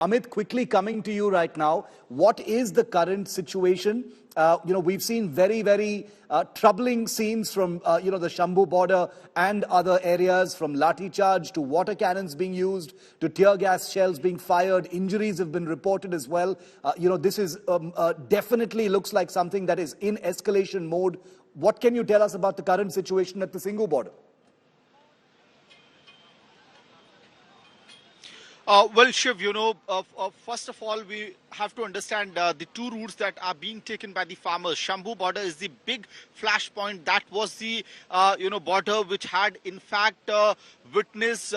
Amit, quickly coming to you right now, what is the current situation? We've seen very troubling scenes from, the Shambhu border and other areas, from lathi charge to water cannons being used, to tear gas shells being fired. Injuries have been reported as well. This is definitely looks like something that is in escalation mode. What can you tell us about the current situation at the Singhu border? Well, Shiv, first of all, we have to understand the two routes that are being taken by the farmers. Shambhu border is the big flashpoint. That was the, border which had, in fact, witnessed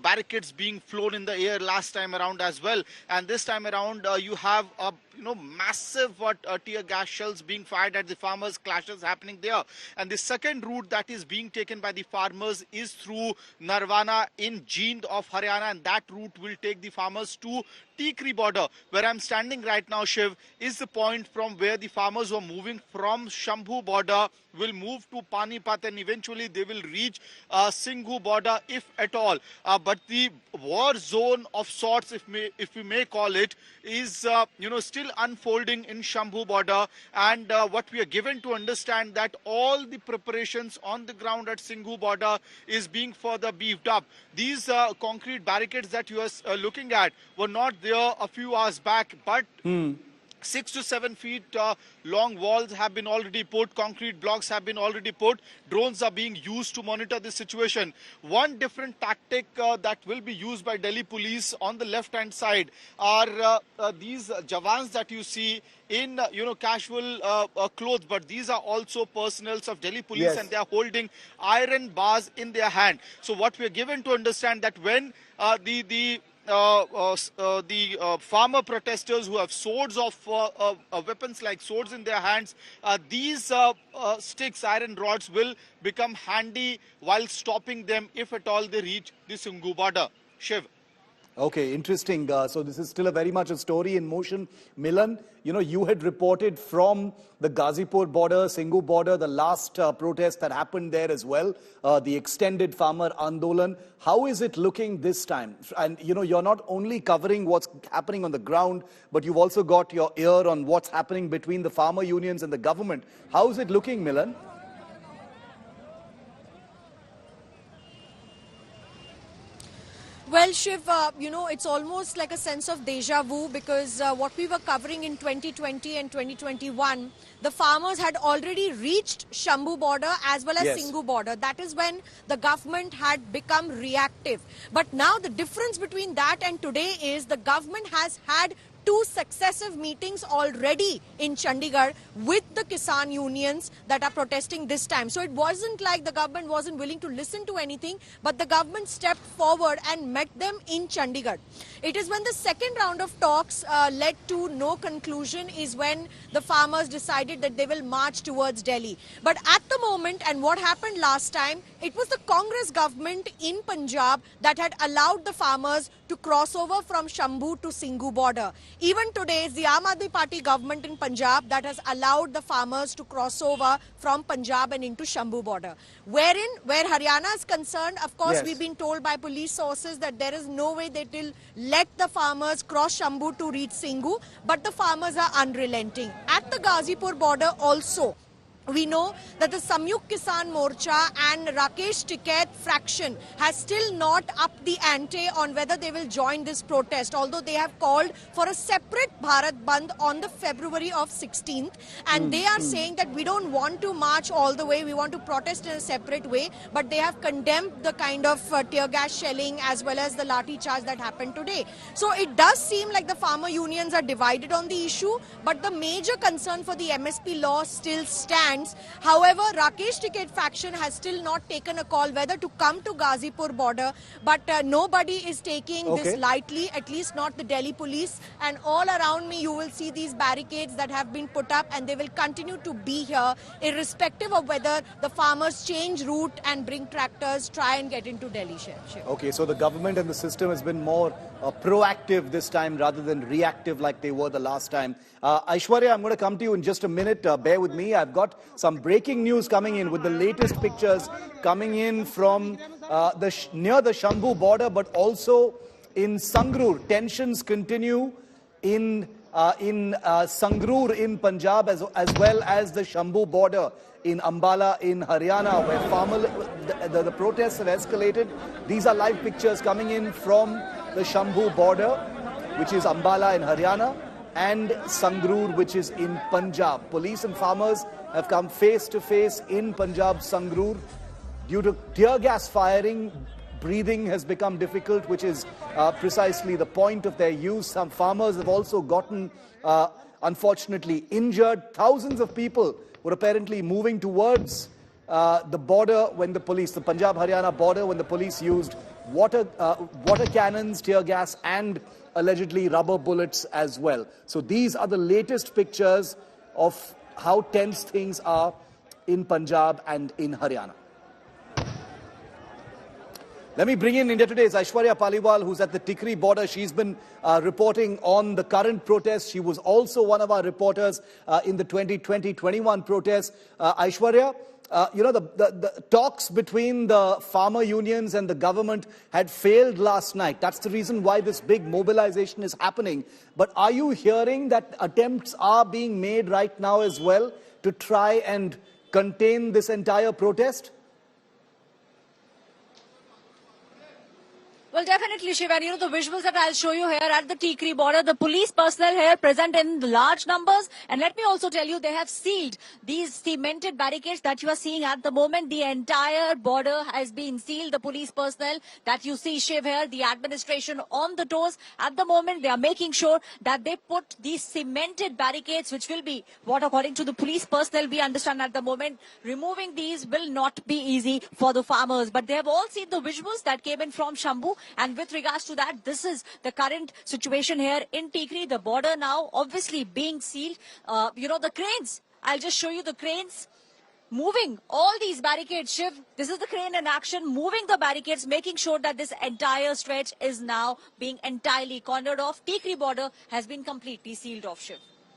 barricades being flown in the air last time around as well. And this time around, you have, massive tear gas shells being fired at the farmers, clashes happening there. And the second route that is being taken by the farmers is through Narwana in Jind of Haryana, and that route will take the farmers to Tikri border. Where I'm standing right now, Shiv, is the point from where the farmers were moving from Shambhu border will move to Panipat, and eventually they will reach Singhu border, if at all. But the war zone of sorts, if we may call it, is still unfolding in Shambhu border. And what we are given to understand that all the preparations on the ground at Singhu border is being further beefed up. These concrete barricades that you are looking at were not there a few hours back, but 6 to 7 feet long walls have been already put, concrete blocks have been already put, drones are being used to monitor the situation. One different tactic that will be used by Delhi police on the left hand side are these jawans that you see in casual clothes, but these are also personals of Delhi police. Yes. And they are holding iron bars in their hand. So what we are given to understand that when the farmer protesters who have swords of weapons like swords in their hands, these sticks, iron rods, will become handy while stopping them if at all they reach the Singhu border. Shiv. Okay, interesting. So this is still very much a story in motion. Milan, you had reported from the Ghazipur border, Singhu border, the last protest that happened there as well, the extended farmer Andolan. How is it looking this time? And, you're not only covering what's happening on the ground, but you've also got your ear on what's happening between the farmer unions and the government. How is it looking, Milan? Well, Shiv, it's almost like a sense of deja vu, because what we were covering in 2020 and 2021, the farmers had already reached Shambhu border as well as yes. Singhu border. That is when the government had become reactive. But now the difference between that and today is the government has had 2 successive meetings already in Chandigarh with the Kisan unions that are protesting this time. So it wasn't like the government wasn't willing to listen to anything, but the government stepped forward and met them in Chandigarh. It is when the second round of talks led to no conclusion is when the farmers decided that they will march towards Delhi. But at the moment, and what happened last time, it was the Congress government in Punjab that had allowed the farmers to cross over from Shambhu to Singhu border. Even today, it's the Aam Aadmi Party government in Punjab that has allowed the farmers to cross over from Punjab and into Shambhu border. Where Haryana is concerned, of course, yes. We've been told by police sources that there is no way they will let the farmers cross Shambhu to reach Singhu, but the farmers are unrelenting. At the Ghazipur border also, we know that the Samyukt Kisan Morcha and Rakesh Tikait fraction has still not upped the ante on whether they will join this protest, although they have called for a separate Bharat Bandh on the February of 16th. And they are saying that we don't want to march all the way, we want to protest in a separate way. But they have condemned the kind of tear gas shelling as well as the lathi charge that happened today. So it does seem like the farmer unions are divided on the issue, but the major concern for the MSP law still stands. However, Rakesh Tikait faction has still not taken a call whether to come to Ghazipur border, but nobody is taking this lightly, at least not the Delhi police. And all around me you will see these barricades that have been put up, and they will continue to be here irrespective of whether the farmers change route and bring tractors, try and get into Delhi. Okay, so the government and the system has been more proactive this time rather than reactive like they were the last time. Aishwarya, I'm going to come to you in just a minute. Bear with me. I've got some breaking news coming in with the latest pictures coming in from near the Shambhu border, but also in Sangrur. Tensions continue in Sangrur in Punjab as well as the Shambhu border in Ambala in Haryana, where the protests have escalated. These are live pictures coming in from the Shambhu border, which is Ambala in Haryana, and Sangrur, which is in Punjab. Police and farmers have come face to face in Punjab, Sangrur. Due to tear gas firing, breathing has become difficult, which is precisely the point of their use. Some farmers have also gotten, unfortunately, injured. Thousands of people were apparently moving towards the border when the Punjab-Haryana border, when the police used water cannons, tear gas, and allegedly rubber bullets as well. So these are the latest pictures of how tense things are in Punjab and in Haryana. Let me bring in India Today's Aishwarya Paliwal, who's at the Tikri border. She's been reporting on the current protests. She was also one of our reporters in the 2020-21 protests. Aishwarya, the talks between the farmer unions and the government had failed last night. That's the reason why this big mobilization is happening. But are you hearing that attempts are being made right now as well to try and contain this entire protest? Well, definitely, Shiv. And the visuals that I'll show you here at the Tikri border, the police personnel here present in large numbers. And let me also tell you, they have sealed these cemented barricades that you are seeing at the moment. The entire border has been sealed. The police personnel that you see, Shiv, here, the administration on the toes. At the moment, they are making sure that they put these cemented barricades, which will be what, according to the police personnel, we understand at the moment, removing these will not be easy for the farmers. But they have all seen the visuals that came in from Shambhu. And with regards to that, this is the current situation here in Tikri. The border now obviously being sealed. The cranes. I'll just show you the cranes moving all these barricades. Shiv, this is the crane in action, moving the barricades, making sure that this entire stretch is now being entirely cornered off. Tikri border has been completely sealed off, Shiv.